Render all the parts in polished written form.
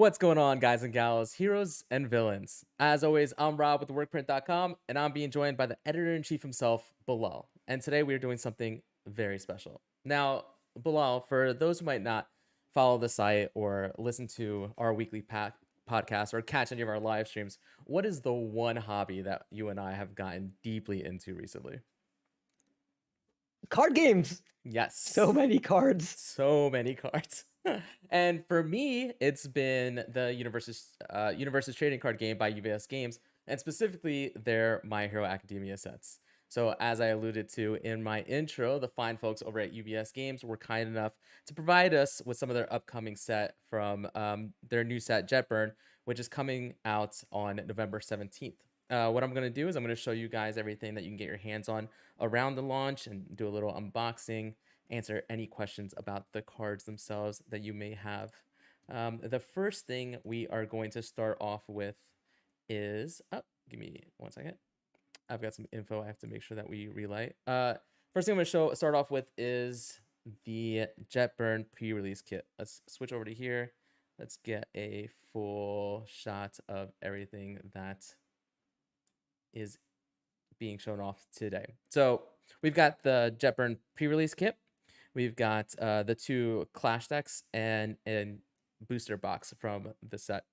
What's going on, guys and gals, heroes and villains? As always, I'm Rob with Workprint.com, and I'm being joined by the editor-in-chief himself, Bilal. And today we are doing something very special. Now, Bilal, for those who might not follow the site or listen to our weekly podcast or catch any of our live streams, what is the one hobby that you and I have gotten deeply into recently? Card games. So Yes. many cards. So many cards. And for me, it's been the Universes trading card game by UVS Games, and specifically their My Hero Academia sets. So as I alluded to in my intro, the fine folks over at UVS Games were kind enough to provide us with some of their upcoming set from their new set Jetburn, which is coming out on November 17th. What I'm going to do is I'm going to show you guys everything that you can get your hands on around the launch and do a little unboxing, answer any questions about the cards themselves that you may have. The first thing we are going to start off with is, give me 1 second. I've got some info I have to make sure that we relight. First thing I'm going to start off with is the Jetburn pre-release kit. Let's switch over to here. Let's get a full shot of everything that is being shown off today. So we've got the Jetburn pre-release kit. We've got the two Clash decks and a booster box from the set.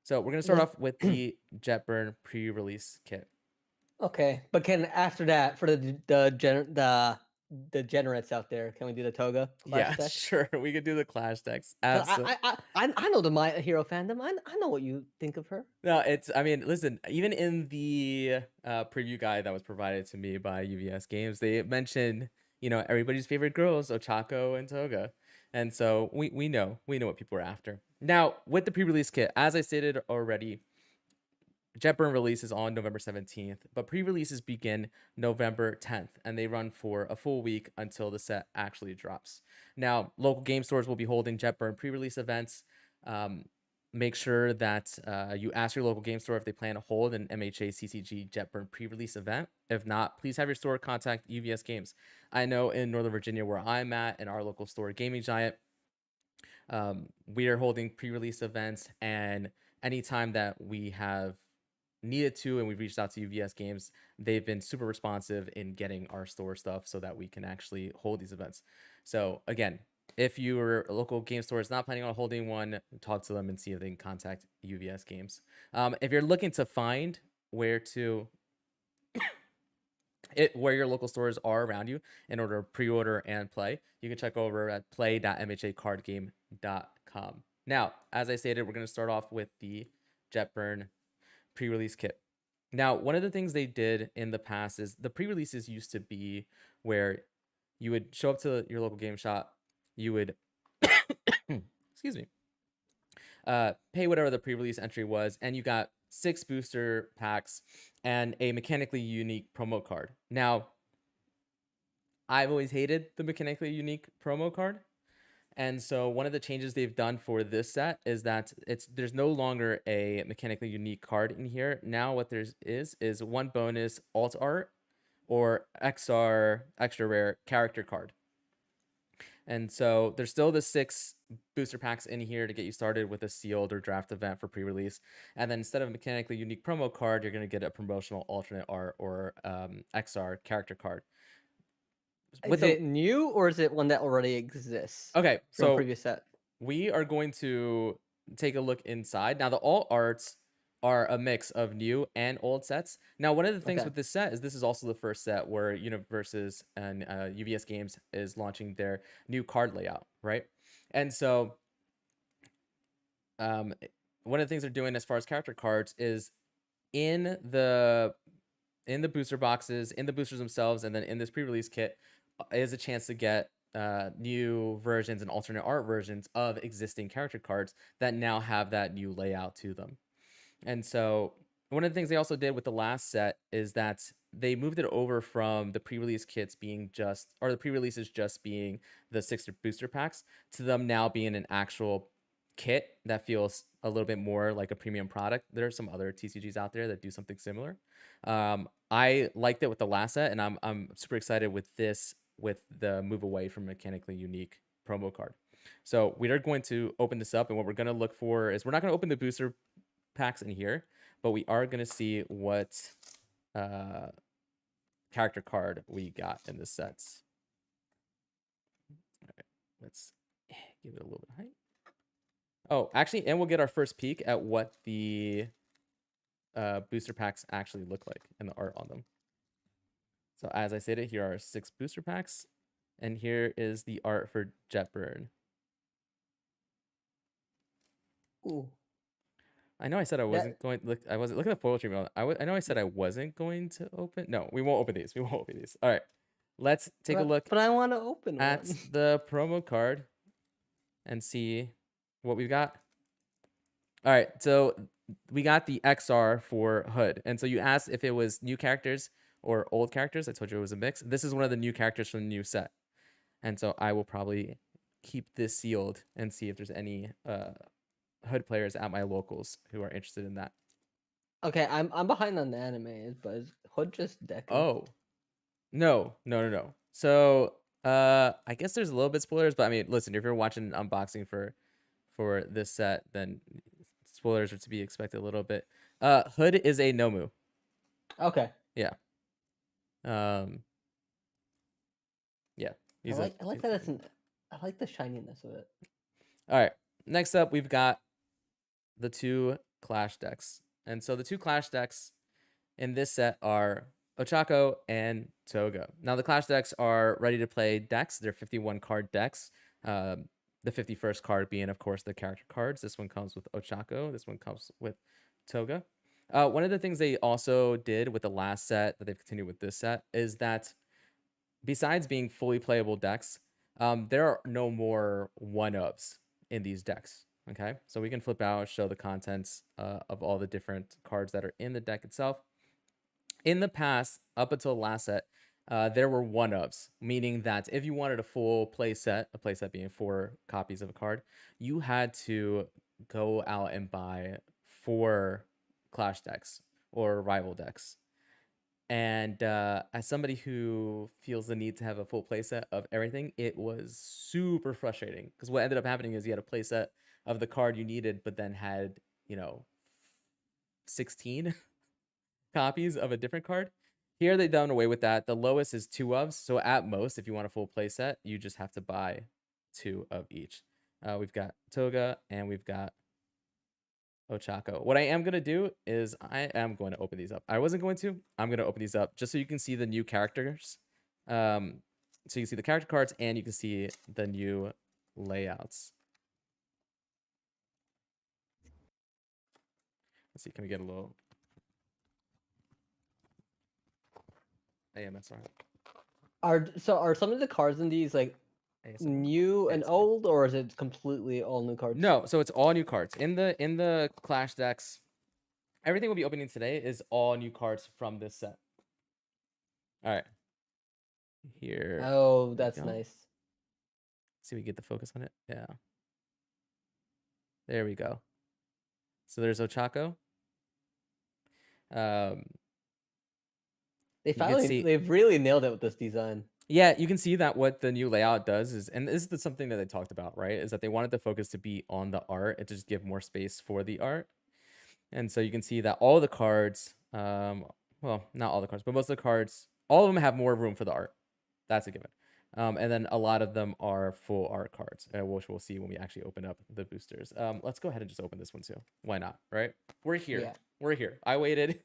So we're going to start Was off with the Jetburn pre-release kit. okay, but can after that for the generates out there, can we do the Toga Yeah, Clash deck? sure. We could do the Clash decks. 'Cause Absolutely. I know the My Hero fandom. I know what you think of her. No, I mean, listen, even in the preview guide that was provided to me by UVS Games, they mentioned, everybody's favorite girls, Ochako and Toga. And so we know what people are after. Now, with the pre-release kit, as I stated already, Jetburn releases on November 17th, but pre-releases begin November 10th, and they run for a full week until the set actually drops. Now, local game stores will be holding Jetburn pre-release events. Make sure that you ask your local game store if they plan to hold an MHA CCG Jetburn pre-release event. If not, please have your store contact UVS Games. I know in Northern Virginia, where I'm at, in our local store, Gaming Giant, we are holding pre-release events, and anytime that we have needed to and we've reached out to UVS Games, they've been super responsive in getting our store stuff so that we can actually hold these events. So again, if your local game store is not planning on holding one, talk to them and see if they can contact UVS Games. If you're looking to find where your local stores are around you in order to pre-order and play, you can check over at play.mhacardgame.com. Now, as I stated, we're going to start off with the Jetburn pre-release kit. Now, one of the things they did in the past is the pre-releases used to be where you would show up to your local game shop, you would excuse me, pay whatever the pre-release entry was, and you got 6 booster packs and a mechanically unique promo card. Now, I've always hated the mechanically unique promo card. And so one of the changes they've done for this set is that there's no longer a mechanically unique card in here. Now what is one bonus alt art or XR extra rare character card. And so there's still the 6 booster packs in here to get you started with a sealed or draft event for pre-release. And then instead of a mechanically unique promo card, you're going to get a promotional alternate art or XR character card. Is it new or is it one that already exists? Okay, From so previous set. we are going to take a look inside. Now, the alt arts are a mix of new and old sets. Now, one of the things Okay. with this set is this is also the first set where Universes and UVS Games is launching their new card layout, right? And so one of the things they're doing as far as character cards is in the booster boxes, in the boosters themselves, and then in this pre-release kit is a chance to get new versions and alternate art versions of existing character cards that now have that new layout to them. And so one of the things they also did with the last set is that they moved it over from the pre-release kits being the pre-releases just being the 6 booster packs to them now being an actual kit that feels a little bit more like a premium product. There are some other TCGs out there that do something similar. I liked it with the last set, and I'm super excited with this, with the move away from mechanically unique promo card. So we are going to open this up, and what we're going to look for is we're not going to open the booster packs in here, but we are going to see what character card we got in the sets. All right, let's give it a little bit of height. Oh, actually, and we'll get our first peek at what the booster packs actually look like and the art on them. So as I stated, here are 6 booster packs, and here is the art for Jetburn. Ooh. I know I said I wasn't going. Look, I wasn't looking at the foil treatment. I know I said I wasn't going to open. No, we won't open these. We won't open these. All right, let's take a look But I want to open at one. the promo card and see what we've got. All right, so we got the XR for Hood, and so you asked if it was new characters or old characters. I told you it was a mix. This is one of the new characters from the new set, and so I will probably keep this sealed and see if there's any Hood players at my locals who are interested in that. Okay, I'm behind on the anime, but is Hood just Deku? Oh, no. So I guess there's a little bit spoilers, but I mean, listen, if you're watching an unboxing for this set, then spoilers are to be expected a little bit. Hood is a Nomu. Okay. Yeah. Yeah. I like that it's I like the shininess of it. All right. Next up, we've got the 2 Clash decks. And so the 2 Clash decks in this set are Ochako and Toga. Now the Clash decks are ready to play decks. They're 51 card decks. The 51st card being, of course, the character cards. This one comes with Ochako. This one comes with Toga. One of the things they also did with the last set that they've continued with this set is that besides being fully playable decks, there are no more one-ofs in these decks. Okay, so we can flip out, show the contents of all the different cards that are in the deck itself. In the past, up until last set, there were one-ofs, meaning that if you wanted a full play set, a play set being 4 copies of a card, you had to go out and buy 4 Clash decks or rival decks. And as somebody who feels the need to have a full playset of everything, it was super frustrating because what ended up happening is you had a playset of the card you needed, but then had, 16 copies of a different card. Here they've done away with that. The lowest is 2 ofs. So at most, if you want a full playset, you just have to buy 2 of each. We've got Toga and we've got Ochako. What I am going to do is I am going to open these up. I wasn't going to. I'm going to open these up just so you can see the new characters. So you can see the character cards and you can see the new layouts. Let's see. Can we get a little AMSR? Are some of the cards in these like ASMR? new and ASMR. old, or is it completely all new cards? No, so it's all new cards. In the Clash decks, everything we'll be opening today is all new cards from this set. All right. Here. Oh, that's nice. See if we get the focus on it. Yeah. There we go. So there's Ochako. They've really nailed it with this design. Yeah, you can see that what the new layout does is, and this is something that they talked about, right? Is that they wanted the focus to be on the art and to just give more space for the art. And so you can see that all the cards, well, not all the cards, but most of the cards, all of them have more room for the art. That's a given. And then a lot of them are full art cards, which we'll see when we actually open up the boosters. Let's go ahead and just open this one too. Why not, right? We're here. Yeah. We're here. I waited.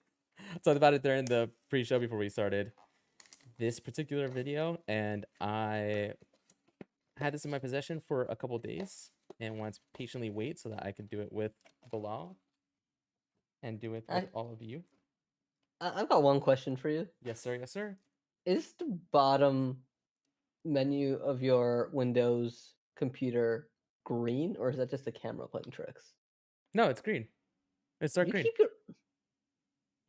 Talked about it during the pre-show before we started this particular video, and I had this in my possession for a couple days and wanted to patiently wait so that I could do it with Bilal and do it with all of you. I've got one question for you. Yes, sir. Yes, sir. Is the bottom menu of your Windows computer green, or is that just the camera playing tricks? No, it's green. It's dark green.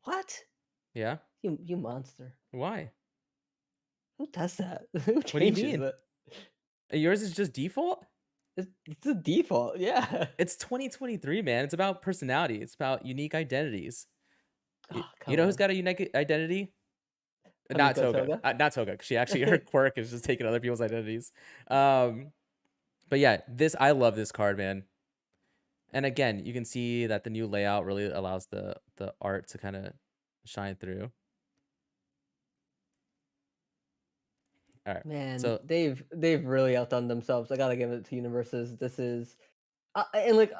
What? Yeah. You monster. Why? Who does that? Who changes what do you mean? it? Yours is just default? It's the default, yeah. It's 2023, man. It's about personality. It's about unique identities. Oh, you know who's got a unique identity? Not Toga. Not Toga. She actually, her quirk is just taking other people's identities. But yeah, I love this card, man. And again, you can see that the new layout really allows the art to kind of shine through. All right. Man, So they've really outdone themselves. I gotta give it to Universes. This is and like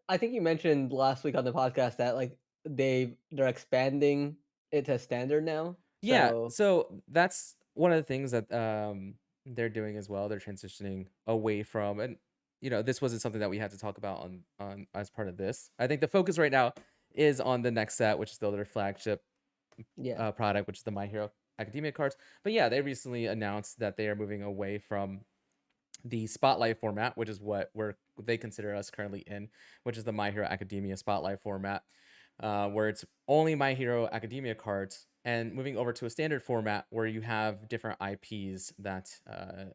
I think you mentioned last week on the podcast that like they're expanding it to standard now. yeah, So so that's one of the things that they're doing as well. They're transitioning away from, and this wasn't something that we had to talk about on as part of this. I think the focus right now is on the next set, which is still their flagship yeah, product, which is the My Hero Academia cards. But yeah, they recently announced that they are moving away from the Spotlight format, which is what they consider us currently in, which is the My Hero Academia Spotlight format, where it's only My Hero Academia cards, and moving over to a standard format where you have different IPs that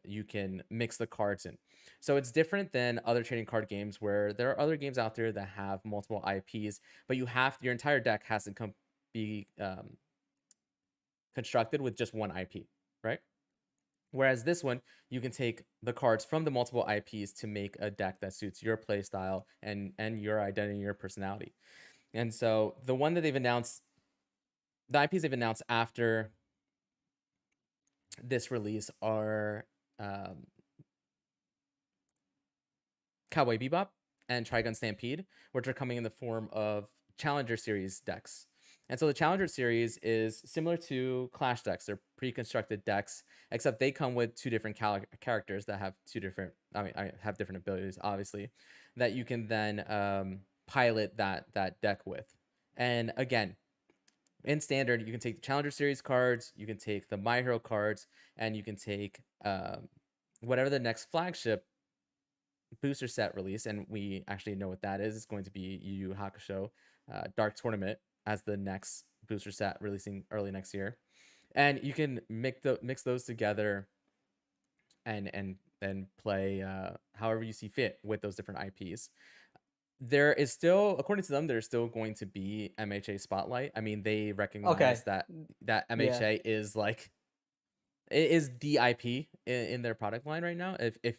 you can mix the cards in. So it's different than other trading card games where there are other games out there that have multiple IPs, but your entire deck has to be constructed with just one IP, right? Whereas this one, you can take the cards from the multiple IPs to make a deck that suits your play style and your identity, your personality. And so the one that they've announced, the IPs they've announced after this release are um, Cowboy Bebop and Trigun Stampede, which are coming in the form of Challenger Series decks. And so the Challenger Series is similar to Clash decks. They're pre-constructed decks, except they come with two different characters that have I have different abilities, obviously, that you can then pilot that deck with. And again, in standard, you can take the Challenger Series cards, you can take the My Hero cards, and you can take whatever the next flagship booster set release, and we actually know what that is. It's going to be Yu Yu Hakusho Dark Tournament as the next booster set releasing early next year, and you can mix those together and play however you see fit with those different IPs. There is still, according to them, there's still going to be MHA Spotlight. I mean, they recognize okay, that yeah, MHA is like it is the IP in their product line right now. If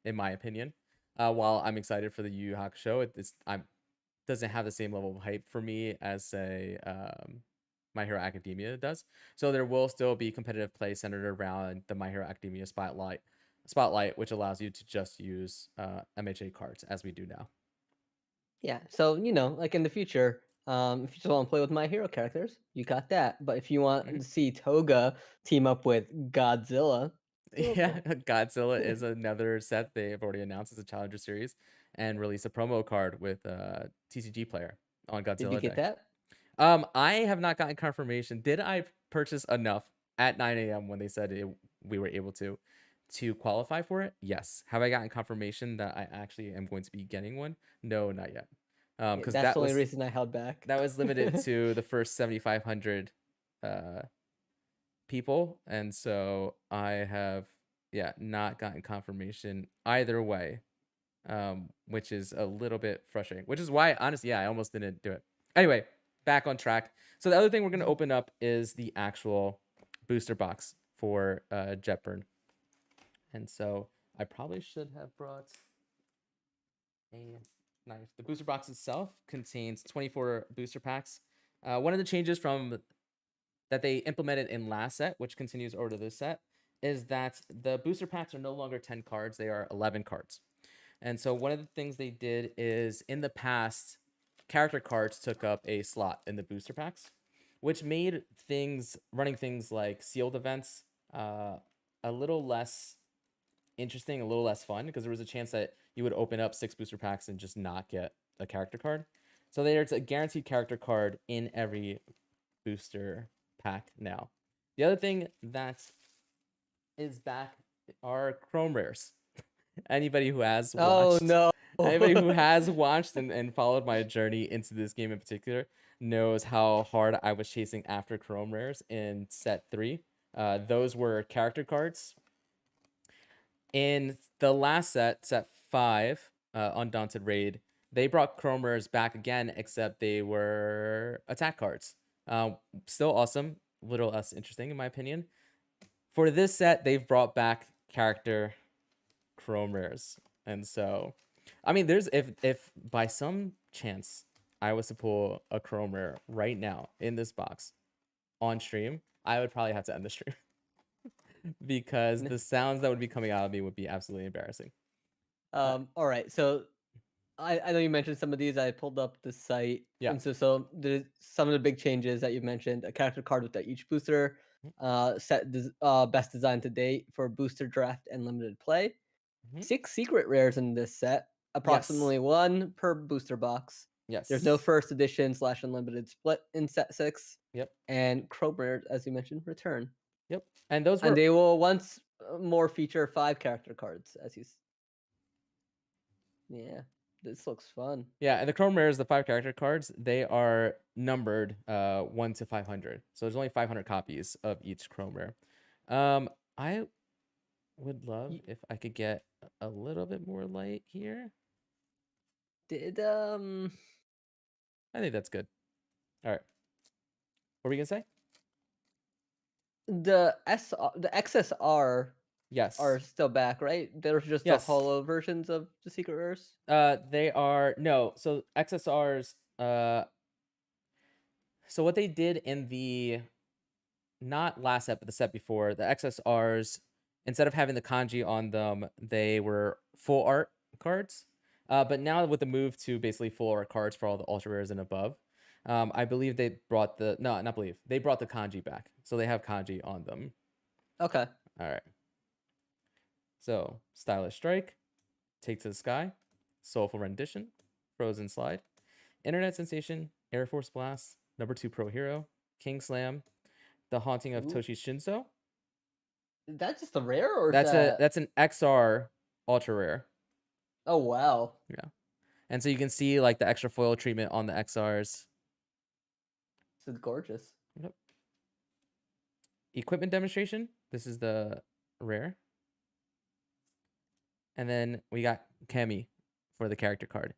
in my opinion. While I'm excited for the Yu Yu Hakusho, it's doesn't have the same level of hype for me as say My Hero Academia does. So there will still be competitive play centered around the My Hero Academia Spotlight, which allows you to just use MHA cards as we do now. yeah. So like in the future, if you just want to play with My Hero characters, you got that. But if you want Mhm. to see Toga team up with Godzilla, Yeah, okay. Godzilla is another set they've already announced as a Challenger Series and released a promo card with a TCG player on Did you Godzilla get deck. that? I have not gotten confirmation. Did I purchase enough at 9 a.m. when they said we were able to qualify for it? Yes. Have I gotten confirmation that I actually am going to be getting one? No, not yet. Yeah, Because that's the only reason I held back. that was limited to the first 7,500 uh people, and so I have not gotten confirmation either way, which is a little bit frustrating. Which is why, honestly, I almost didn't do it. Anyway, back on track. So the other thing we're gonna Mhm. open up is the actual booster box for Jetburn, and so I probably should have brought a knife. The booster box itself contains 24 booster packs. One of the changes from that they implemented in last set, which continues over to this set, is that the booster packs are no longer 10 cards, they are 11 cards. And so one of the things they did is in the past, character cards took up a slot in the booster packs, which made running things like sealed events a little less interesting, a little less fun, because there was a chance that you would open up 6 booster packs and just not get a character card. So there's a guaranteed character card in every booster pack now. The other thing that is back are Chrome Rares. Anybody who has Oh watched no. anybody who has watched and followed my journey into this game in particular knows how hard I was chasing after Chrome Rares in set 3. Those were character cards. In the last set 5, Undaunted Raid, they brought Chrome Rares back again, except they were attack cards. Still awesome, little less interesting in my opinion. For this set, they've brought back character chrome rares. And so, I mean, there's if by some chance I was to pull a chrome rare right now in this box on stream, I would probably have to end the stream because the sounds that would be coming out of me would be absolutely embarrassing. All right. So I know you mentioned some of these. I pulled up the site, Yeah. and so there's some of the big changes that you mentioned. A character card with each booster, best design to date for booster draft and limited play. Mhm. 6 secret rares in this set, Yes. approximately 1 per booster box. There's no Yes. first edition / unlimited split in set 6, Yep. and Chrome rares, as you mentioned, return. Yep. And those And were they will once more feature 5 character cards, as you. Yeah, this looks fun. yeah, and the chrome rares, the 5 character cards, they are numbered 1 to 500. So there's only 500 copies of each chrome rare. I would love if I could get a little bit more light here. Did I think that's good. All right. What were we gonna say? the XSR Yes. are still back, right? There's just the Yes. holo versions of the secret rares. They are no. So XSRs. So what they did in the not last set, but the set before, the XSRs, instead of having the kanji on them, they were full art cards. But now with the move to basically full art cards for all the ultra rares and above, I believe they brought the not believe they brought the kanji back, so they have kanji on them. Okay. All right. So stylish strike, take to the sky, soulful rendition, frozen slide, internet sensation, air force blast, number 2 pro hero, king slam, the haunting of Ooh. Toshi Shinso. Is that just a rare, or is That's an XR ultra rare. Oh wow. Yeah. And so you can see like the extra foil treatment on the XRs. This is gorgeous. Yep. Equipment demonstration. This is the rare. And then we got Kemi for the character card.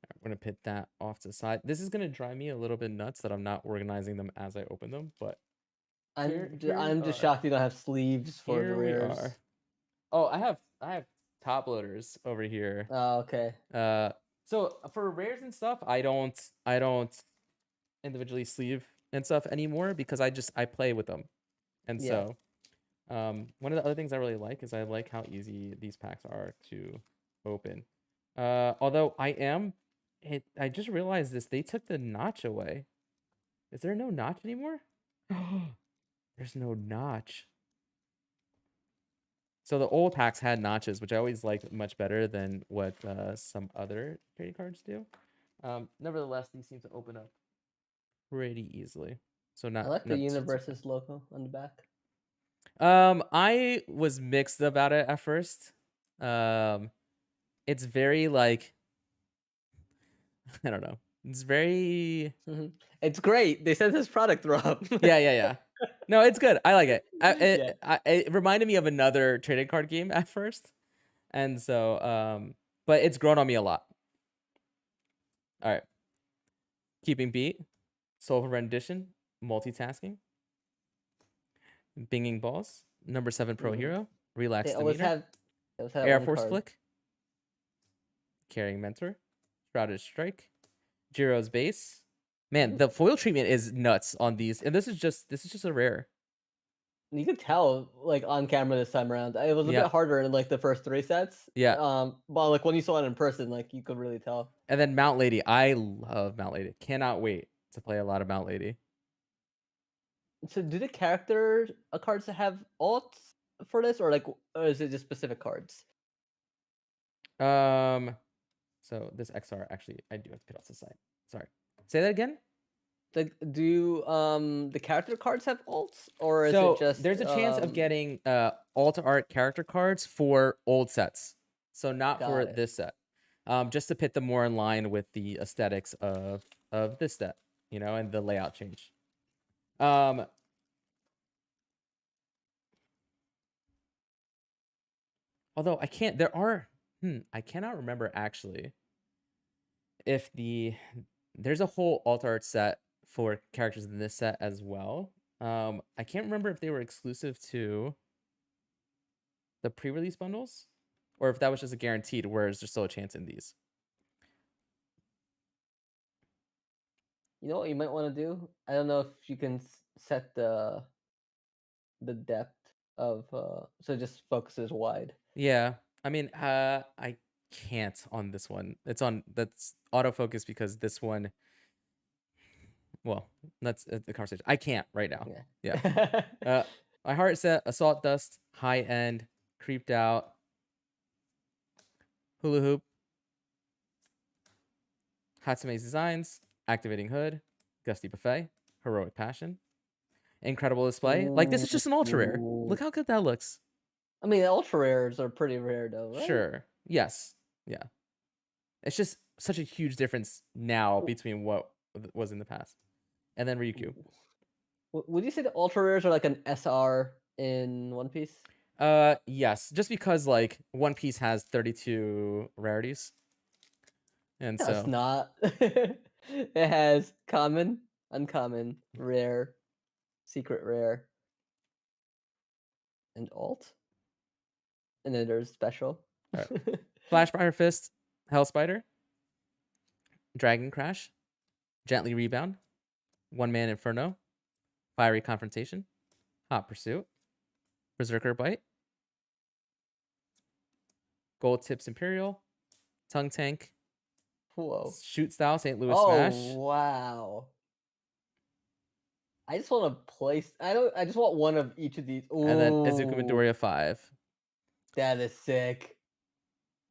I'm going to put that off to the side. This is going to drive me a little bit nuts that I'm not organizing them as I open them, but I'm just shocked you don't have sleeves for the here we rares. are. Oh, I have top loaders over here. Oh, okay. So for rares and stuff, I don't individually sleeve and stuff anymore because I play with them. And Yeah. so one of the other things I really like is I like how easy these packs are to open. Although I just realized this, they took the notch away. Is there no notch anymore? There's no notch. So the old packs had notches, which I always liked much better than what some other trading cards do. Nevertheless, these seem to open up pretty easily. So I like the Universes logo on the back. I was mixed about it at first. It's very like I don't know. It's very It's great. They sent this product, Rob. yeah. No, it's good. I like it. Yeah. It reminded me of another trading card game at first, and so but it's grown on me a lot. All right, keeping beat, soulful rendition, multitasking, binging balls, number 7 pro hero, relax They always demeanor, have Air one Force card. flick, carrying mentor, shrouded strike, Jiro's base. Man, the foil treatment is nuts on these, and this is just a rare. You could tell, like, on camera this time around. It was a Yeah. bit harder in like the first 3 sets. Yeah. But like when you saw it in person, like you could really tell. And then Mount Lady. I love Mount Lady. Cannot wait to play a lot of Mount Lady. So do the character cards have alts for this, or is it just specific cards? So this XR actually I do have to put off to the side. Sorry. Say that again? Like, do the character cards have alts, or is So it just there's a chance of getting alt art character cards for old sets. So not for Got it. this set. Just to put them more in line with the aesthetics of this set, you know, and the layout change. Although I can't, I cannot remember actually if there's a whole alt art set for characters in this set as well. I can't remember if they were exclusive to the pre-release bundles, or if that was just a guaranteed, where is there still a chance in these? You know what you might want to do? I don't know if you can set the depth of so it just focuses wide. Yeah, I mean, I can't on this one. It's on that's autofocus because this one. Well, that's the conversation. I can't right now. Yeah. Yeah. My heart set, assault dust, high end, creeped out, hula hoop, Hatsume's designs, activating hood, gusty buffet, heroic passion, incredible display. Like this is just an ultra rare. Ooh. Look how good that looks. I mean, ultra rares are pretty rare though, right? Sure. Yes. Yeah. It's just such a huge difference now between what was in the past. And then Ryukyu. Would you say the ultra rares are like an SR in One Piece? Yes, just because like One Piece has 32 rarities. And No, it's so not. It has common, uncommon, rare, secret rare, and alt. And then there's special. all right. Flash Fire Fist, Hell Spider, Dragon Crash, Gently Rebound, One Man Inferno, Fiery Confrontation, Hot Pursuit, Berserker Bite, Gold Tips Imperial, Tongue Tank, Whoa. Shoot Style St. Louis Oh, Smash, wow. I just want to place. I just want one of each of these. and then Izuku Ooh, Midoriya 5. that is sick.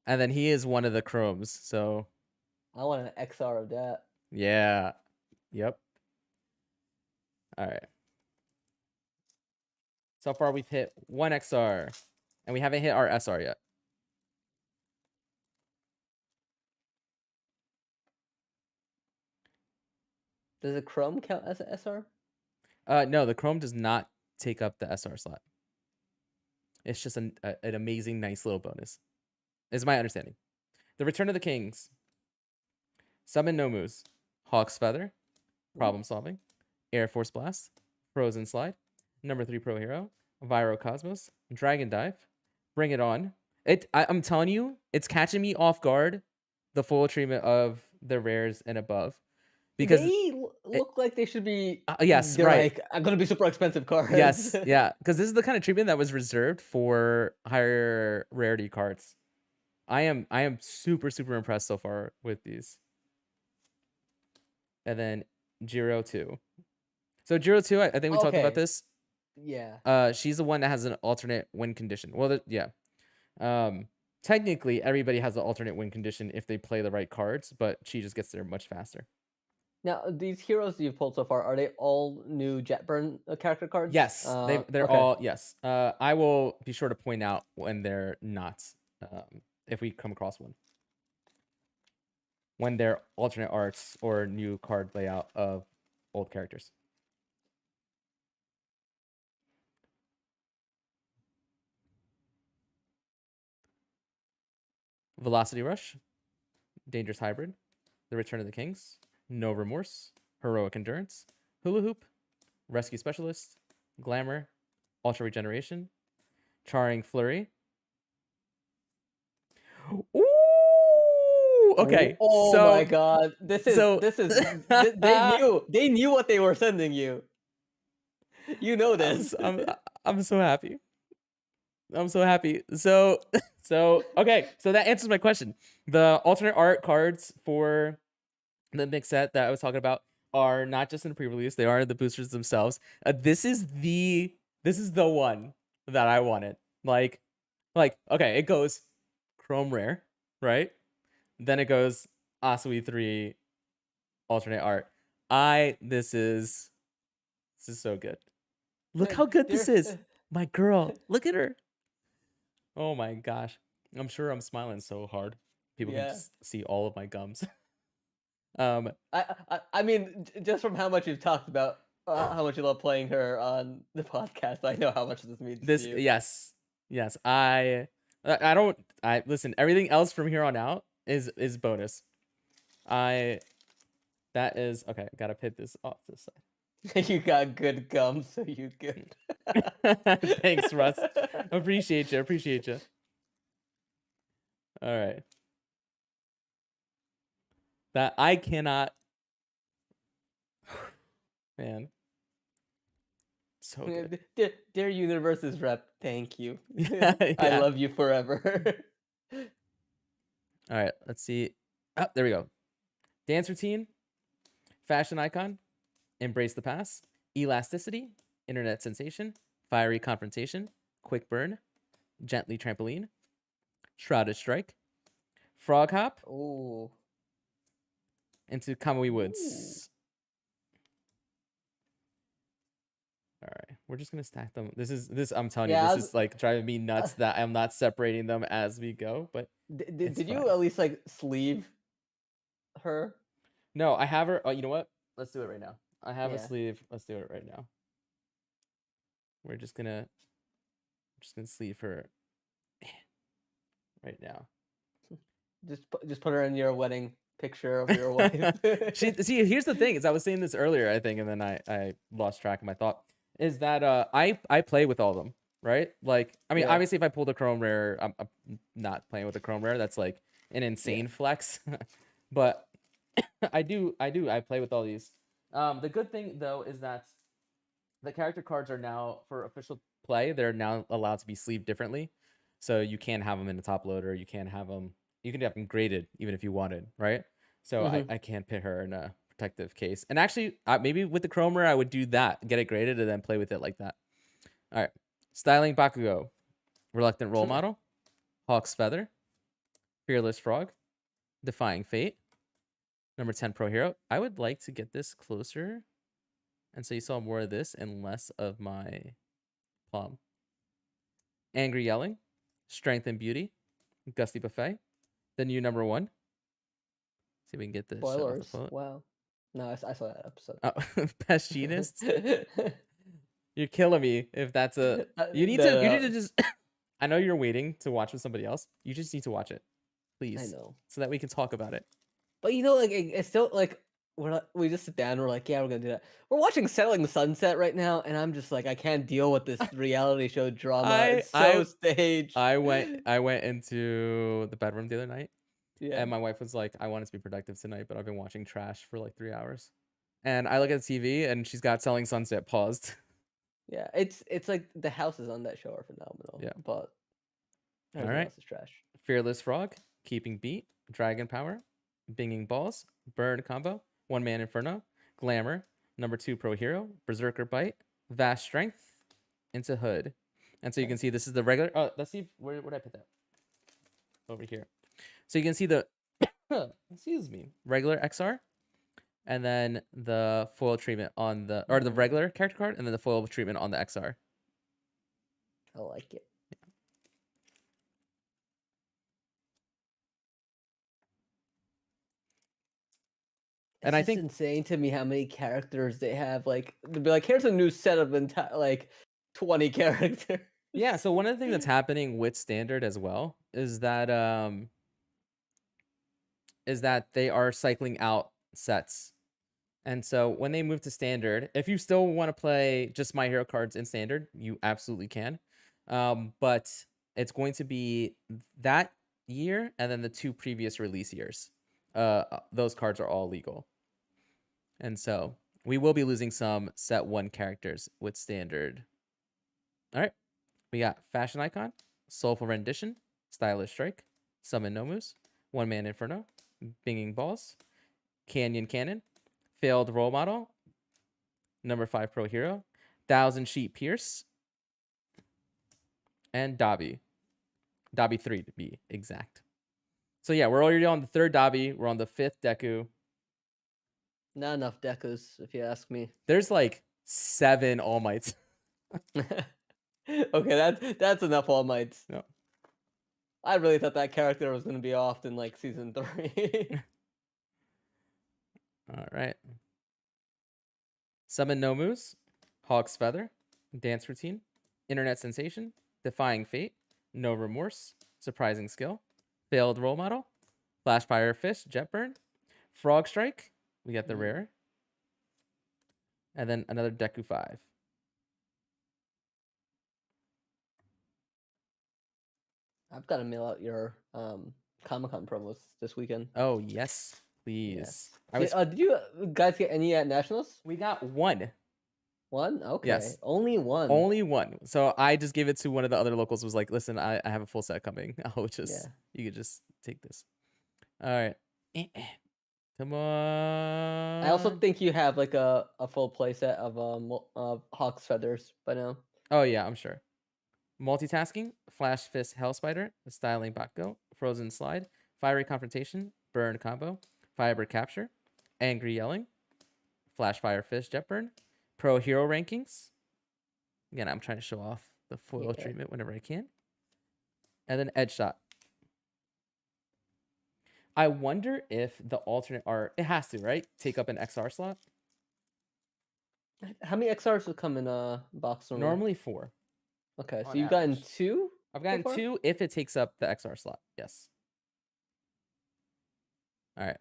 And then he is one of the chromes. So I want an XR of that. yeah. Yep. All right. So far we've hit one XR and we haven't hit our SR yet. Does a Chrome count as an SR? No, the chrome does not take up the SR slot. It's just an amazing, nice little bonus, is my understanding. The Return of the Kings, Summon Nomus, Hawk's Feather, Problem Solving, Air Force Blast, Frozen Slide, Number 3 Pro Hero, Viro Cosmos, Dragon Dive, Bring It On. I'm telling you, it's catching me off guard, the full treatment of the rares and above. Because they look like they should be. yes, They're right. like, I'm gonna be super expensive cards. Yes, yeah, because this is the kind of treatment that was reserved for higher rarity cards. I am super impressed so far with these. And then Jiro 2. So Jiro 2, I think we talked about this. Yeah. She's the one that has an alternate win condition. Well, yeah. Technically, everybody has an alternate win condition if they play the right cards, but she just gets there much faster. Now, these heroes you've pulled so far, are they all new Jetburn character cards? Yes, they're okay. all, yes. I will be sure to point out when they're not, if we come across one. When they're alternate arts or new card layout of old characters. Velocity Rush, Dangerous Hybrid, The Return of the Kings, No Remorse, Heroic Endurance, Hula Hoop, Rescue Specialist, Glamour, Ultra Regeneration, Charring Flurry. Ooh! Okay. Oh so, my god. This is they knew what they were sending you. You know this. I'm so happy. I'm so happy. So okay, so that answers my question. The alternate art cards for the mix set that I was talking about are not just in the pre-release; they are the boosters themselves. This is the one that I wanted. Like okay, it goes Chrome Rare, right? Then it goes Asui 3 alternate art. This is so good. Look how good this is. My girl, look at her. Oh my gosh. I'm sure I'm smiling so hard. People can just see all of my gums. I mean, just from how much you've talked about how much you love playing her on the podcast, I know how much this means to you. Yes. I listen, everything else from here on out is bonus. That is okay, I gotta pit this off this side. You got good gum, so you good. Thanks, Russ. Appreciate you. Appreciate you. All right. That I cannot. Man, so good. Dear Universe's rep, thank you. I Yeah. love you forever. All right. Let's see. Oh, there we go. Dance routine, fashion icon, embrace the pass, elasticity, internet sensation, fiery confrontation, quick burn, gently trampoline, shrouded strike, frog hop Ooh. into Kamui Ooh. Woods. All right, we're just gonna stack them. This. I'm telling you, Yeah, this is like driving me nuts that I'm not separating them as we go, but it's did you fine. at least like sleeve her? No, I have her. Oh, you know what? Let's do it right now. I have a Yeah. sleeve. Let's do it right now. We're just gonna sleeve her right now. Just put her in your wedding picture of your wife. See, here's the thing: is I was saying this earlier, I think, and then I lost track of my thought. Is that I play with all of them, right? Like, I mean, Yeah. obviously, if I pull the Chrome Rare, I'm not playing with the Chrome Rare. That's like an Yeah. insane flex, but I play with all these. The good thing though is that the character cards are now for official play. They're now allowed to be sleeved differently, so you can have them in the top loader. You can have them. You can have them graded even if you wanted, right? So Mhm. I can't put her in a protective case. And actually, maybe with the Chromer, I would do that. Get it graded and then play with it like that. All right. Styling Bakugo. Reluctant Role Model. Hawk's Feather. Fearless Frog. Defying Fate. Number 10 Pro Hero. I would like to get this closer. And so you saw more of this and less of my palm. Angry Yelling. Strength and Beauty. Gusty Buffet. The new number 1. See if we can get this shit off the Spoilers. phone. Wow. No, I saw that episode. Oh, Pestinist. You're killing me if that's a you need to The just I know you're waiting to watch with somebody else. You just need to watch it, I please, know. so that we can talk about it. But you know, like it's still like we just sit down. And we're like, yeah, we're gonna do that. We're watching Selling Sunset right now, and I'm just like, I can't deal with this reality show drama. I It's so I staged. I went into the bedroom the other night, Yeah, and my wife was like, "I wanted to be productive tonight, but I've been watching trash for like 3 hours." And I look at the TV, and she's got Selling Sunset paused. yeah. It's like the houses on that show are phenomenal, Yeah. but All everything right. else is trash. Fearless Frog, Keeping Beat, Dragon Power, Binging Balls, Bird Combo, One Man Inferno, Glamour, number 2 Pro Hero, Berserker Bite, Vast Strength, into Hood. And so you Okay. can see this is the regular. Oh, let's see. Where did I put that? Over here. So you can see the, excuse me, regular XR, and then the foil treatment on the, or the regular character card, and then the foil treatment on the XR. I like it. And It's I just think, insane to me how many characters they have. Like, they'll be like, here's a new set of like 20 characters. yeah. So one of the things that's happening with Standard as well is that they are cycling out sets. And so when they move to Standard, if you still want to play just My Hero cards in Standard, you absolutely can. But it's going to be that year and then the 2 previous release years. Those cards are all legal. And so we will be losing some set 1 characters with Standard. All right. We got Fashion Icon, Soulful Rendition, Stylish Strike, Summon Nomus, One Man Inferno, Binging Balls, Canyon Cannon, Failed Role Model, number 5 Pro Hero, 1,000 Sheep Pierce, and Dobby. Dobby 3 to be exact. So yeah, we're already on the 3rd Dobby. We're on the 5th Deku. Not enough Dekus, if you ask me. There's like 7 All Mights. Okay, that's enough All Mights. No. I really thought that character was gonna be off in like season 3. All right. Summon Nomus, Hawk's Feather, Dance Routine, Internet Sensation, Defying Fate, No Remorse, Surprising Skill, Failed Role Model, Flashfire Fish, Jetburn, Frog Strike, we got the rare, and then another Deku 5. I've got to mail out your Comic-Con promos this weekend. Oh, yes, Yeah. please. Did you guys get any at Nationals? We got one. One? Okay. Yes. Only one. Only one. So I just gave it to one of the other locals. Was like, listen, I have a full set coming. You could just take this. All right. Come on. I also think you have like a full playset of Hawk's feathers by now. Oh yeah, I'm sure. Multitasking, Flash Fist Hell Spider, Styling Bakugo, Frozen Slide, Fiery Confrontation, Burn Combo, Fiber Capture, Angry Yelling, Flash Fire Fist Jet Burn, Pro Hero Rankings. Again, I'm trying to show off the foil treatment whenever I can. And then Edge Shot. I wonder if the alternate art, it has to, right? Take up an XR slot? How many XRs would come in a box Normally 4. Okay, so on you've gotten average. 2? I've gotten 2 if it takes up the XR slot. Yes. All right.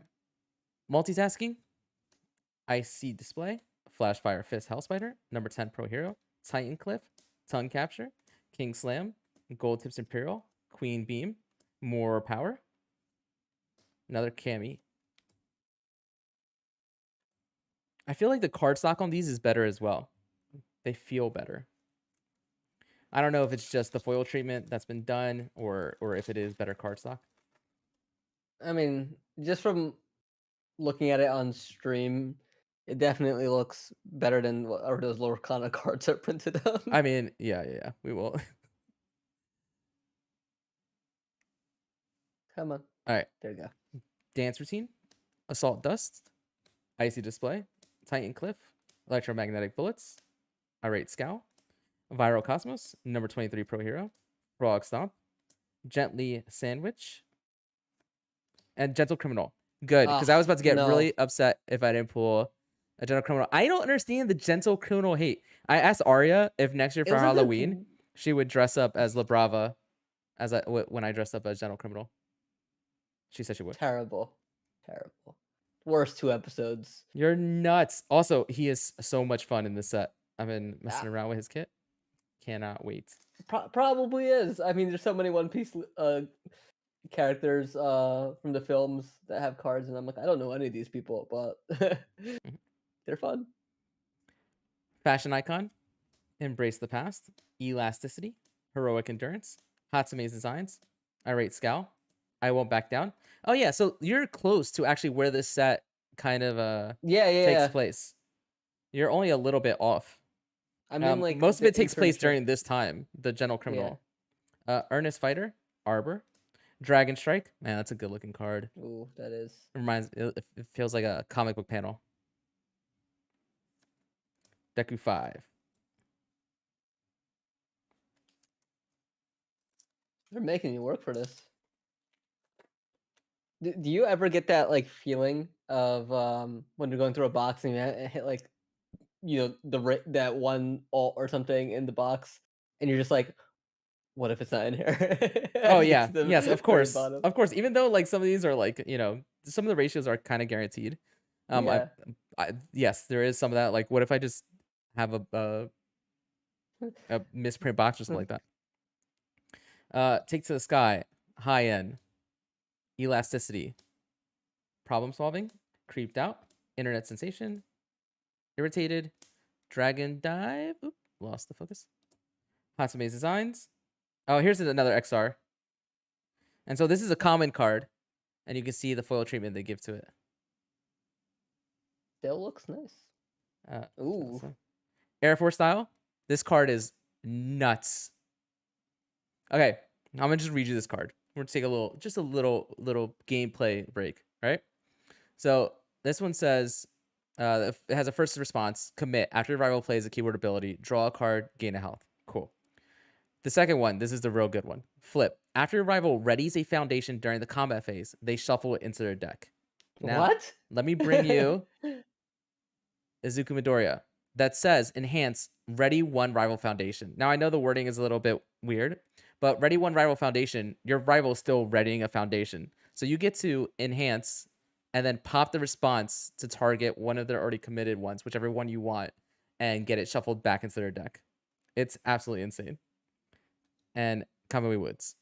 Multitasking. IC Display. Flash Fire Fist Hell Spider. Number 10 Pro Hero. Titan Cliff. Tongue Capture. King Slam. Gold Tips Imperial. Queen Beam. More Power. Another Cammy. I feel like the card stock on these is better as well. They feel better. I don't know if it's just the foil treatment that's been done or if it is better card stock. I mean, just from looking at it on stream, it definitely looks better than whatever those Lorcana cards are printed on. I mean, yeah. We will. Come on. All right. There you go. Dance Routine. Assault Dust. Icy Display. Titan Cliff. Electromagnetic Bullets. Irate Scowl. Viral Cosmos. Number 23 Pro Hero. Frog Stomp. Gently Sandwich. And Gentle Criminal. Good, because I was about to get really upset if I didn't pull a Gentle Criminal. I don't understand the Gentle Criminal hate. I asked Arya if next year for Halloween she would dress up as La Brava when I dressed up as Gentle Criminal. She said she would. Terrible. Worst 2 episodes. You're nuts. Also, he is so much fun in this set. I've been messing around with his kit. Cannot wait. Probably is. I mean, there's so many One Piece characters from the films that have cards, and I'm like, I don't know any of these people, but they're fun. Fashion Icon. Embrace the Past. Elasticity. Heroic Endurance. Hatsume's Designs. Irate Scowl. I Won't Back Down. Oh yeah, so you're close to actually where this set kind of takes place. You're only a little bit off. I mean, like most of it takes place during this time. The Gentle Criminal. Earnest Fighter. Arbor. Dragon Strike. Man, that's a good looking card. Ooh, that is. It feels like a comic book panel. Deku 5. They're making you work for this. Do you ever get that like feeling of when you're going through a box and you hit like that one alt or something in the box and you're just like, what if it's not in here? Oh yeah, yes, of course, of course. Even though like some of these are like some of the ratios are kind of guaranteed. Yes, there is some of that. Like, what if I just have a misprint box or something like that? Take to the Sky. High End. Elasticity. Problem Solving. Creeped Out. Internet Sensation. Irritated. Dragon Dive. Oop, lost the focus. Hatsume's Designs. Oh, here's another XR. And so this is a common card. And you can see the foil treatment they give to it. Still looks nice. Ooh. Air Force Style. This card is nuts. Okay, I'm gonna just read you this card. We're gonna take a little gameplay break, right? So this one says it has a first response. Commit. After your rival plays a keyword ability, draw a card, gain a health. Cool. The second one, this is the real good one. Flip. After your rival readies a foundation during the combat phase, they shuffle it into their deck. Now, what? Let me bring you Izuku Midoriya. That says enhance ready 1 rival foundation. Now I know the wording is a little bit weird, but ready 1 rival foundation, your rival is still readying a foundation. So you get to enhance and then pop the response to target one of their already committed ones, whichever one you want. and get it shuffled back into their deck. It's absolutely insane. And Kamui Woods.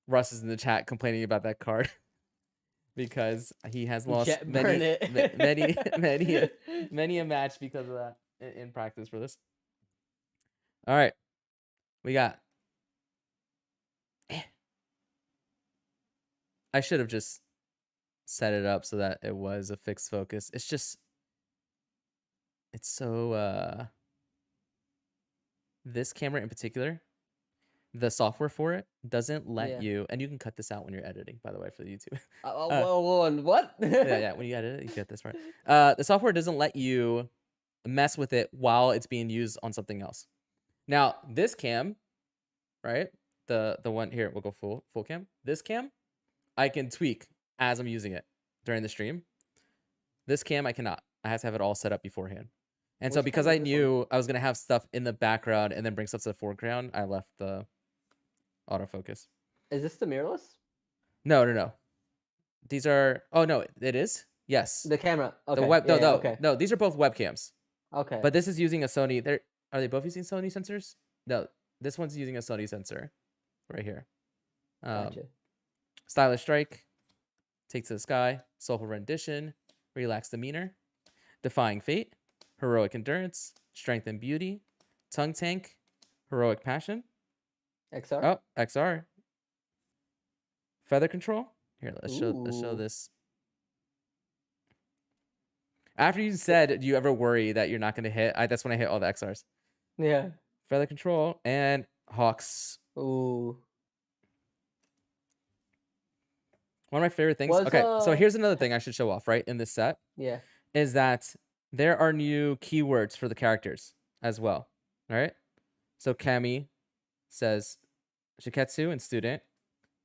Russ is in the chat complaining about that card because he has lost Jet burn many a match because of that in practice for this. All right, we got. I should have just set it up so that it was a fixed focus. It's just, it's so this camera in particular, the software for it doesn't let you, and you can cut this out when you're editing, by the way, for the YouTube. What? yeah, when you edit it, you get this right. The software doesn't let you mess with it while it's being used on something else. Now, this cam, right? The one here, we'll go full cam. This cam, I can tweak as I'm using it during the stream. This cam, I cannot. I have to have it all set up beforehand. And so because I knew I was going to have stuff in the background and then bring stuff to the foreground, I left the autofocus. Is this the mirrorless? No. These are, oh no, it is? Yes. The camera. Okay. Okay. No, these are both webcams. Okay. But this is using a Sony. Are they both using Sony sensors? No, this one's using a Sony sensor right here. Gotcha. Stylish Strike, Take to the Sky, Soulful Rendition, Relaxed Demeanor, Defying Fate, Heroic Endurance, Strength and Beauty, Tongue Tank, Heroic Passion. XR? Oh, XR. Feather Control. Here, let's show this. After you said, do you ever worry that you're not going to hit? That's when I hit all the XRs. Yeah. Feather Control and Hawks. Ooh. One of my favorite things. Okay, so here's another thing I should show off, right, in this set. Yeah. Is that there are new keywords for the characters as well. All right. So Kami says Shiketsu and Student.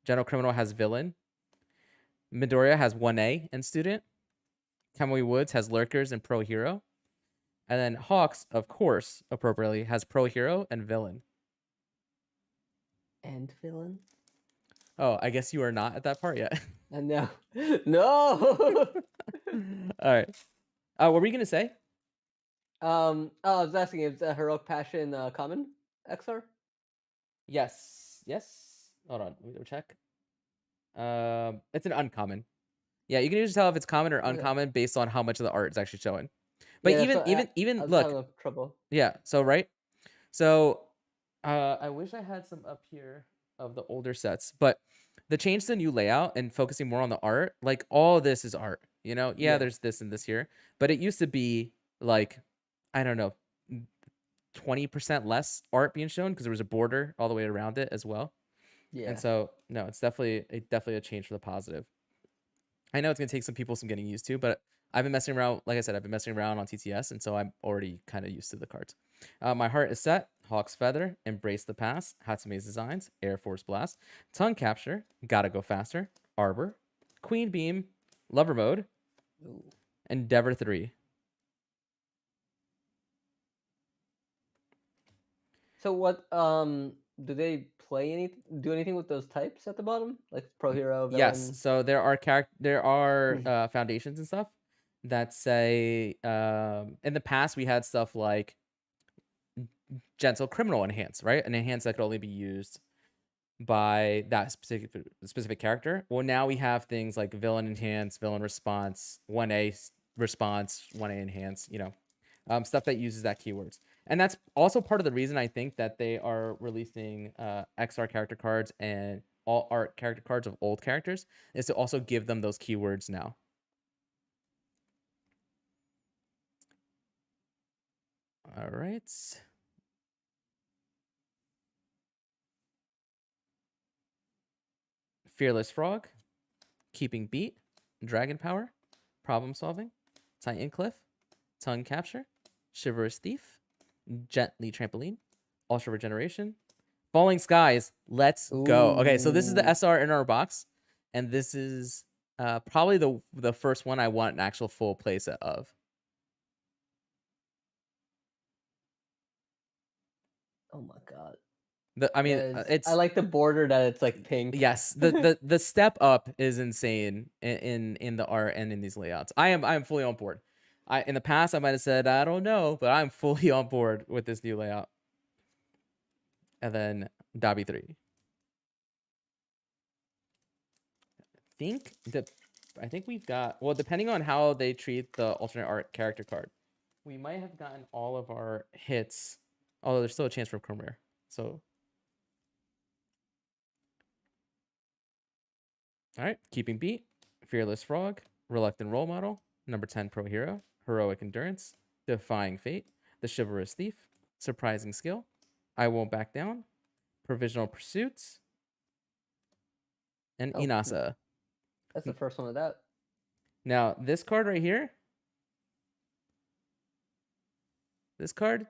General Criminal has Villain. Midoriya has 1A and Student. Kamui Woods has Lurkers and Pro Hero. And then Hawks, of course, appropriately, has Pro Hero and Villain. And Villain? Oh, I guess you are not at that part yet. No. No! All right. What were you going to say? I was asking, is Heroic Passion common XR? Yes. Hold on, let me go check. It's an uncommon. Yeah, you can usually tell if it's common or uncommon based on how much of the art is actually showing. But yeah, even look. Trouble. Yeah. So right. So, I wish I had some up here of the older sets, but the change to the new layout and focusing more on the art, like all this is art. You know, yeah, there's this and this here, but it used to be like, I don't know, 20% less art being shown because there was a border all the way around it as well. Yeah. And so no, it's definitely a change for the positive. I know it's gonna take some people some getting used to, but I've been messing around. Like I said, I've been messing around on TTS, and so I'm already kind of used to the cards. My heart is set. Hawk's Feather, Embrace the Pass, Hatsume's Designs, Air Force Blast, Tongue Capture, Gotta Go Faster, Arbor, Queen Beam, Lover Mode, Endeavor 3. So what do they do anything with those types at the bottom, like Pro Hero, Villain? Yes, so there are foundations and stuff that say in the past we had stuff like Gentle Criminal Enhance, right? An enhance that could only be used by that specific character. Well, now we have things like Villain Enhance, Villain Response, 1A Response, 1A Enhance, you know, stuff that uses that keywords. And that's also part of the reason I think that they are releasing XR character cards and all art character cards of old characters, is to also give them those keywords now. All right. Fearless Frog, Keeping Beat, Dragon Power, Problem Solving, Titan Cliff, Tongue Capture, Chivalrous Thief, Gently Trampoline, Ultra Regeneration, Falling Skies. Let's go. Okay, so this is the SR in our box, and this is probably the first one I want an actual full playset of. Oh my god. I mean, I like the border that it's like pink. Yes, the step up is insane in the art and in these layouts. I'm fully on board. In the past I might have said I don't know, but I'm fully on board with this new layout. And then Dobby 3. I think we've got, well, depending on how they treat the alternate art character card, we might have gotten all of our hits, although there's still a chance for Chrome Rare. So, all right, Keeping Beat, Fearless Frog, Reluctant Role Model, number 10 Pro Hero, Heroic Endurance, Defying Fate, The Chivalrous Thief, Surprising Skill, I Won't Back Down, Provisional Pursuits, and Oh, Inasa. That's the first one of that. Now, this card right here, this card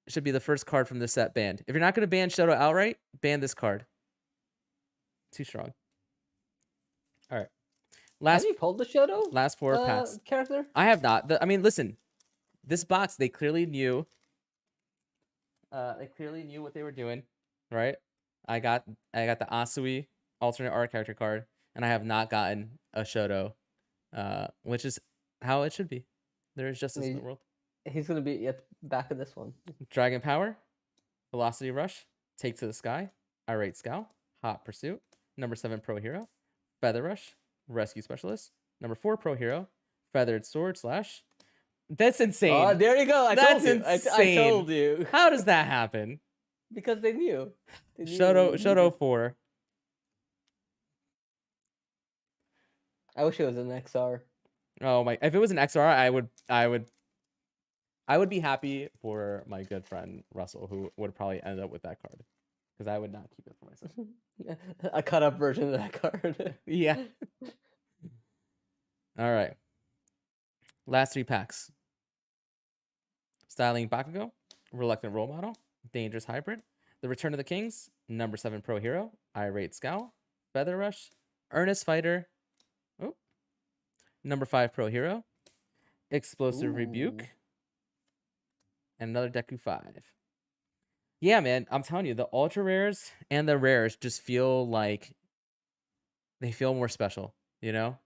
should be the first card from this set banned. If you're not going to ban Shoto outright, ban this card. Too strong. All right. Have you pulled the Shoto? Last 4 packs. Character? I have not. I mean, listen. This box, they clearly knew. They clearly knew what they were doing, right? I got the Asui alternate art character card, and I have not gotten a Shoto, which is how it should be. There is justice in the world. He's gonna be at the back of this one. Dragon Power, Velocity Rush, Take to the Sky, Irate Scowl, Hot Pursuit, number 7 Pro Hero, Feather Rush, Rescue Specialist, number 4 Pro Hero, Feathered Sword Slash. That's insane. Oh, there you go. That's insane. I told you. How does that happen? Because they knew. Shoto 4. I wish it was an XR. Oh my! If it was an XR, I would be happy for my good friend Russell, who would probably end up with that card, because I would not keep it for myself. A cut up version of that card. Yeah. All right. Last 3 packs. Styling Bakugo, Reluctant Role Model, Dangerous Hybrid, The Return of the Kings, number 7 Pro Hero, Irate Scowl, Feather Rush, Earnest Fighter, number 5 Pro Hero, Explosive Rebuke, and another Deku 5. Yeah, man, I'm telling you, the ultra rares and the rares just feel like they feel more special, you know?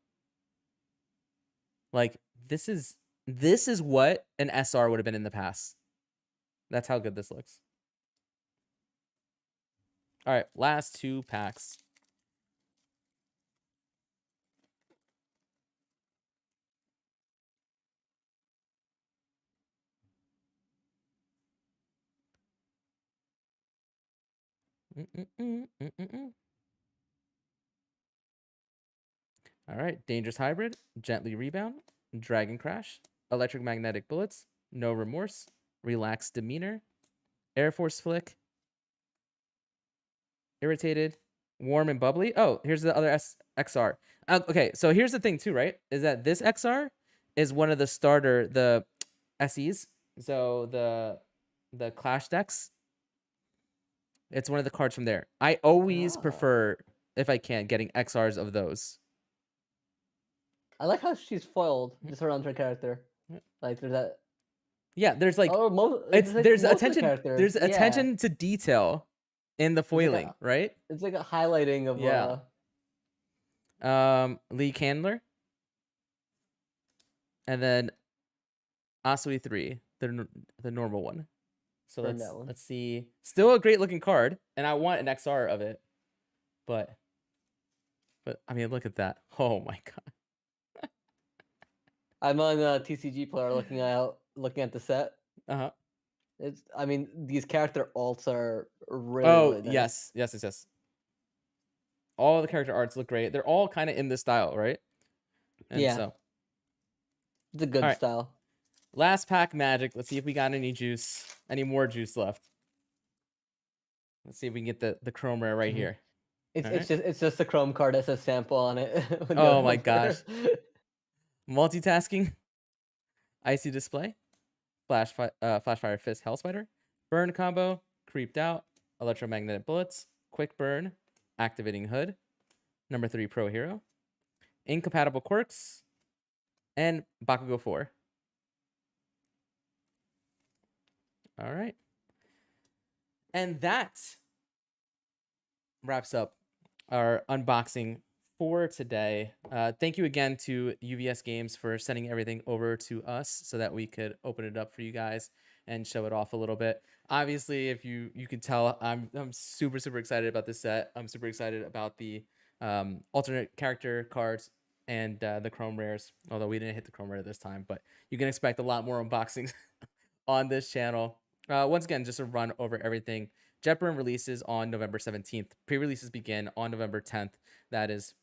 Like this is what an SR would have been in the past. That's how good this looks. All right, last 2 packs. All right, Dangerous Hybrid, Gently Rebound, Dragon Crash, Electric Magnetic Bullets, No Remorse, Relaxed Demeanor, Air Force Flick, Irritated, Warm and Bubbly. Oh, here's the other XR. Okay, so here's the thing too, right? Is that this XR is one of the starter, the SEs. So the Clash decks. It's one of the cards from there. I always prefer, if I can, getting XRs of those. I like how she's foiled just around her character. Like there's that. Yeah, there's like there's attention to detail in the foiling, right? It's like a highlighting of Lee Candler, and then Asui 3, the normal one. So let's see. Still a great looking card, and I want an XR of it, but I mean, look at that! Oh my god! I'm on a TCG player looking at the set. I mean, these character alts are really nice. Yes. All the character arts look great. They're all kind of in this style, right? And so it's a good style. Last pack Magic. Let's see if we got any more juice left. Let's see if we can get the chrome rare right here. It's just a chrome card that says sample on it. Oh my gosh. Multitasking. Icy Display. Flashfire Fist Hellspider. Burn Combo. Creeped Out. Electromagnetic Bullets. Quick Burn. Activating Hood. Number 3 Pro Hero. Incompatible Quirks. And Bakugo 4. All right. And that wraps up our unboxing for today. Thank you again to UVS Games for sending everything over to us so that we could open it up for you guys and show it off a little bit. Obviously, if you can tell, I'm super excited about this set. I'm super excited about the alternate character cards and the chrome rares. Although we didn't hit the chrome rare this time, but you can expect a lot more unboxings on this channel. Once again, just to run over everything. Jetburn releases on November 17th. Pre-releases begin on November 10th. That is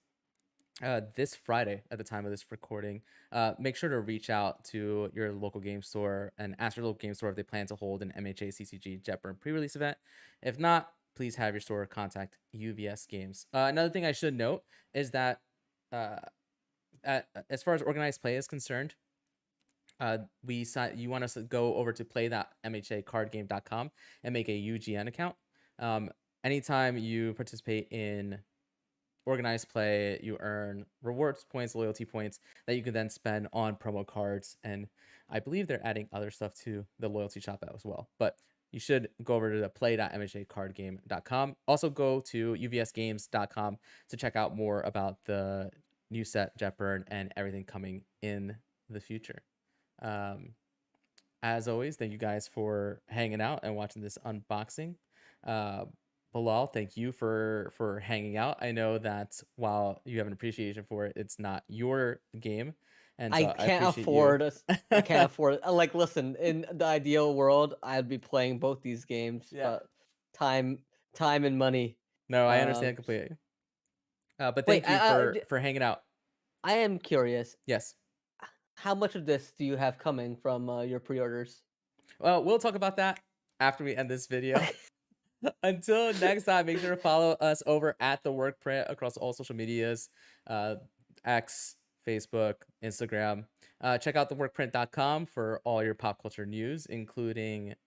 this Friday at the time of this recording. Make sure to reach out to your local game store and ask your local game store if they plan to hold an MHACCG Jet Burn pre-release event. If not, please have your store contact UVS Games. Another thing I should note is that uh, as far as organized play is concerned, you want us to go over to play.mhacardgame.com and make a UGN account. Anytime you participate in organized play, you earn rewards points, loyalty points that you can then spend on promo cards, and I believe they're adding other stuff to the loyalty shop as well. But you should go over to the play.mhacardgame.com. Also go to uvsgames.com to check out more about the new set Jetburn and everything coming in the future. As always, thank you guys for hanging out and watching this unboxing. Bilal, thank you for hanging out. I know that while you have an appreciation for it, it's not your game, and I so I can't appreciate you. afford us. I can't afford like, listen, in the ideal world, I'd be playing both these games, Yeah. but time time and money. No, I Um, understand completely. But wait, thank you for hanging out. I am curious. Yes. How much of this do you have coming from your pre-orders? Well, we'll talk about that after we end this video. Until next time, make sure to follow us over at the Workprint across all social medias, uh, X, Facebook, Instagram. Check out theworkprint.com for all your pop culture news, including